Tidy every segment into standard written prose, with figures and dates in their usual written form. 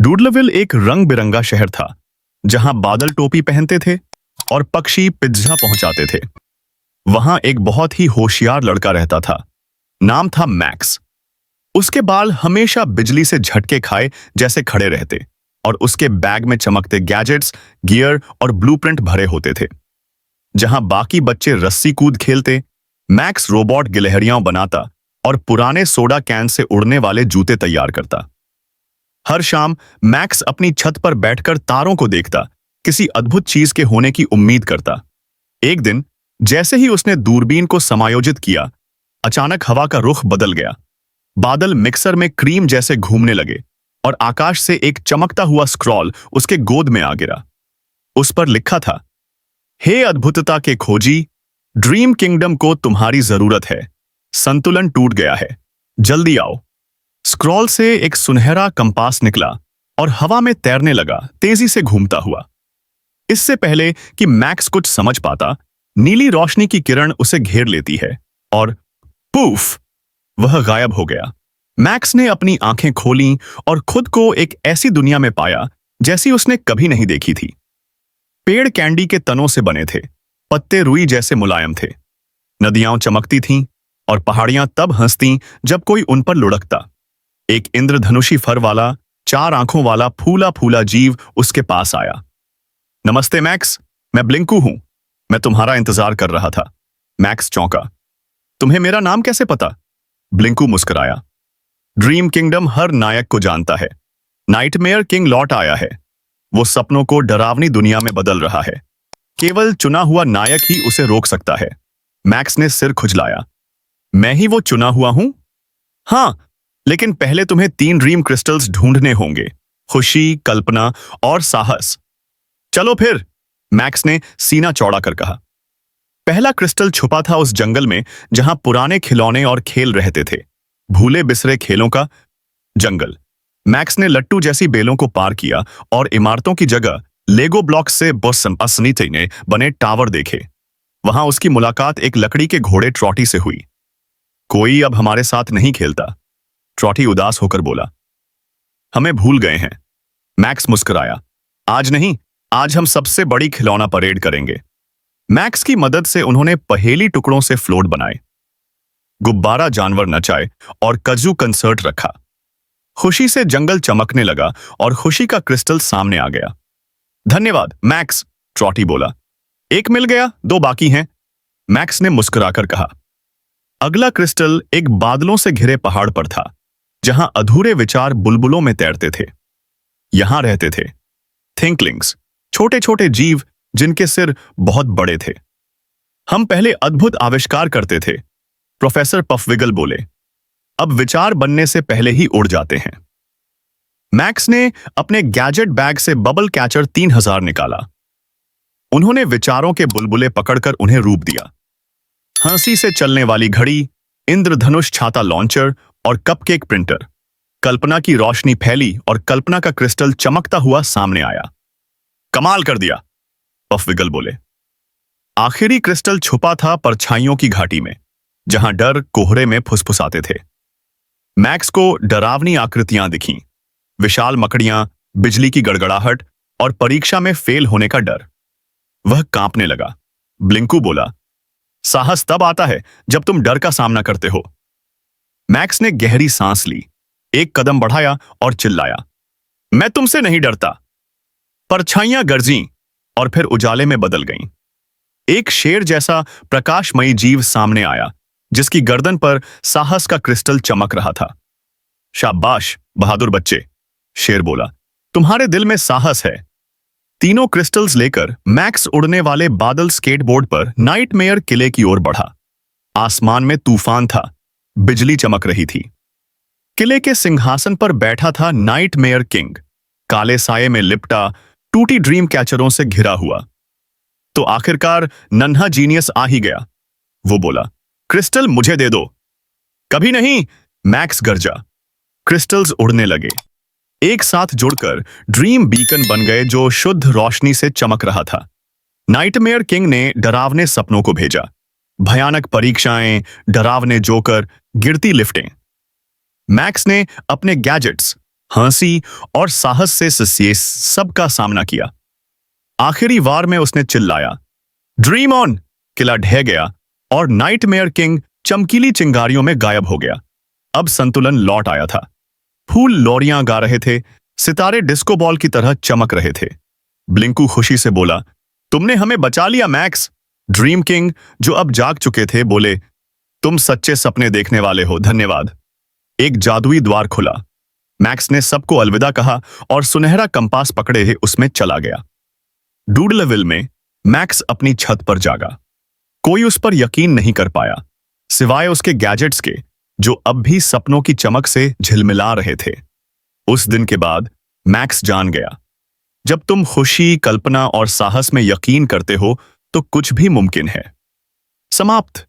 डूडलविल एक रंग बिरंगा शहर था जहां बादल टोपी पहनते थे और पक्षी पिज्जा पहुंचाते थे। वहां एक बहुत ही होशियार लड़का रहता था। नाम था मैक्स। उसके बाल हमेशा बिजली से झटके खाए जैसे खड़े रहते और उसके बैग में चमकते गैजेट्स, गियर और ब्लूप्रिंट भरे होते थे। जहां बाकी बच्चे रस्सी कूद खेलते, मैक्स रोबोट गिलहरियां बनाता और पुराने सोडा कैन से उड़ने वाले जूते तैयार करता। हर शाम मैक्स अपनी छत पर बैठकर तारों को देखता, किसी अद्भुत चीज के होने की उम्मीद करता। एक दिन जैसे ही उसने दूरबीन को समायोजित किया, अचानक हवा का रुख बदल गया। बादल मिक्सर में क्रीम जैसे घूमने लगे और आकाश से एक चमकता हुआ स्क्रॉल उसके गोद में आ गिरा। उस पर लिखा था, हे अद्भुतता के खोजी, ड्रीम किंगडम को तुम्हारी जरूरत है। संतुलन टूट गया है, जल्दी आओ। स्क्रॉल से एक सुनहरा कंपास निकला और हवा में तैरने लगा, तेजी से घूमता हुआ। इससे पहले कि मैक्स कुछ समझ पाता, नीली रोशनी की किरण उसे घेर लेती है और पूफ, वह गायब हो गया। मैक्स ने अपनी आंखें खोलीं और खुद को एक ऐसी दुनिया में पाया जैसी उसने कभी नहीं देखी थी। पेड़ कैंडी के तनों से बने थे, पत्ते रुई जैसे मुलायम थे, नदियां चमकती थीं और पहाड़ियां तब हंसतीं जब कोई उन पर लुढ़कता। एक इंद्रधनुषी फर वाला, 4 आंखों वाला फूला फूला जीव उसके पास आया। नमस्ते मैक्स, मैं ब्लिंकू हूं। मैं तुम्हारा इंतजार कर रहा था। मैक्स चौंका। तुम्हें मेरा नाम कैसे पता? ब्लिंकू मुस्कुराया। ड्रीम किंगडम हर नायक को जानता है। नाइटमेयर किंग लौट आया है। वो सपनों को डरावनी दुनिया में बदल रहा है। केवल चुना हुआ नायक ही उसे रोक सकता है। मैक्स ने सिर खुजलाया। मैं ही वो चुना हुआ हूं? हाँ, लेकिन पहले तुम्हें 3 ड्रीम क्रिस्टल्स ढूंढने होंगे, खुशी, कल्पना और साहस। चलो फिर, मैक्स ने सीना चौड़ा कर कहा। पहला क्रिस्टल छुपा था उस जंगल में जहां पुराने खिलौने और खेल रहते थे। भूले बिसरे खेलों का जंगल। मैक्स ने लट्टू जैसी बेलों को पार किया और इमारतों की जगह लेगो ब्लॉक से ने बने टावर देखे। वहां उसकी मुलाकात एक लकड़ी के घोड़े ट्रॉटी से हुई। कोई अब हमारे साथ नहीं खेलता, ट्रॉटी उदास होकर बोला। हमें भूल गए हैं। मैक्स मुस्कुराया। आज नहीं, आज हम सबसे बड़ी खिलौना परेड करेंगे। मैक्स की मदद से उन्होंने पहेली टुकड़ों से फ्लोट बनाए, गुब्बारा जानवर नचाए और कजू कंसर्ट रखा। खुशी से जंगल चमकने लगा और खुशी का क्रिस्टल सामने आ गया। धन्यवाद मैक्स, ट्रॉटी बोला। एक मिल गया, 2 बाकी हैं, मैक्स ने मुस्कुराकर कहा। अगला क्रिस्टल एक बादलों से घिरे पहाड़ पर था जहां अधूरे विचार बुलबुलों में तैरते थे। यहां रहते थे थिंकलिंग्स, छोटे छोटे जीव जिनके सिर बहुत बड़े थे। हम पहले अद्भुत आविष्कार करते थे, प्रोफेसर पफविगल बोले। अब विचार बनने से पहले ही उड़ जाते हैं। मैक्स ने अपने गैजेट बैग से बबल कैचर 3000 निकाला। उन्होंने विचारों के बुलबुले पकड़कर उन्हें रूप दिया। हंसी से चलने वाली घड़ी, इंद्रधनुष छाता लॉन्चर और कपकेक प्रिंटर। कल्पना की रोशनी फैली और कल्पना का क्रिस्टल चमकता हुआ सामने आया। कमाल कर दिया, पफविगल बोले। आखिरी क्रिस्टल छुपा था परछाइयों की घाटी में, जहां डर कोहरे में फुसफुसाते थे। मैक्स को डरावनी आकृतियां दिखीं, विशाल मकड़ियां, बिजली की गड़गड़ाहट और परीक्षा में फेल होने का डर। वह कांपने लगा। ब्लिंकू बोला, साहस तब आता है जब तुम डर का सामना करते हो। मैक्स ने गहरी सांस ली, एक कदम बढ़ाया और चिल्लाया, मैं तुमसे नहीं डरता। परछाइयां गरजीं और फिर उजाले में बदल गईं। एक शेर जैसा प्रकाशमयी जीव सामने आया, जिसकी गर्दन पर साहस का क्रिस्टल चमक रहा था। शाबाश बहादुर बच्चे, शेर बोला, तुम्हारे दिल में साहस है। तीनों क्रिस्टल्स लेकर मैक्स उड़ने वाले बादल स्केटबोर्ड पर नाइटमेयर किले की ओर बढ़ा। आसमान में तूफान था, बिजली चमक रही थी। किले के सिंहासन पर बैठा था नाइटमेयर किंग, काले साये में लिपटा, टूटी ड्रीम कैचरों से घिरा हुआ। तो आखिरकार नन्हा जीनियस आ ही गया। वो बोला, क्रिस्टल मुझे दे दो। कभी नहीं, मैक्स गरजा। क्रिस्टल्स उड़ने लगे, एक साथ जुड़कर ड्रीम बीकन बन गए जो शुद्ध रोशनी से चमक रहा था। नाइटमेयर किंग ने डरावने सपनों को भेजा, भयानक परीक्षाएं, डरावने जोकर, गिरती लिफ्टें। मैक्स ने अपने गैजेट्स, हंसी और साहस से सिसिएस सबका सामना किया। आखिरी वार में उसने चिल्लाया, ड्रीम ऑन! किला ढह गया और नाइटमेयर किंग चमकीली चिंगारियों में गायब हो गया। अब संतुलन लौट आया था। फूल लोरियां गा रहे थे, सितारे डिस्को बॉल की तरह चमक रहे थे। ब्लिंकू खुशी से बोला, तुमने हमें बचा लिया मैक्स। ड्रीम किंग, जो अब जाग चुके थे, बोले, तुम सच्चे सपने देखने वाले हो, धन्यवाद। एक जादुई द्वार खुला। मैक्स ने सबको अलविदा कहा और सुनहरा कंपास पकड़े उसमें चला गया। डूडलेविल में मैक्स अपनी छत पर जागा। कोई उस पर यकीन नहीं कर पाया, सिवाय उसके गैजेट्स के, जो अब भी सपनों की चमक से झिलमिला रहे थे। उस दिन के बाद मैक्स जान गया, जब तुम खुशी, कल्पना और साहस में यकीन करते हो तो कुछ भी मुमकिन है। समाप्त।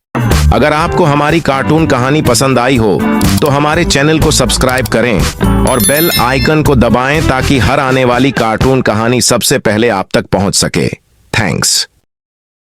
अगर आपको हमारी कार्टून कहानी पसंद आई हो तो हमारे चैनल को सब्सक्राइब करें और बेल आइकन को दबाएं ताकि हर आने वाली कार्टून कहानी सबसे पहले आप तक पहुंच सके। थैंक्स।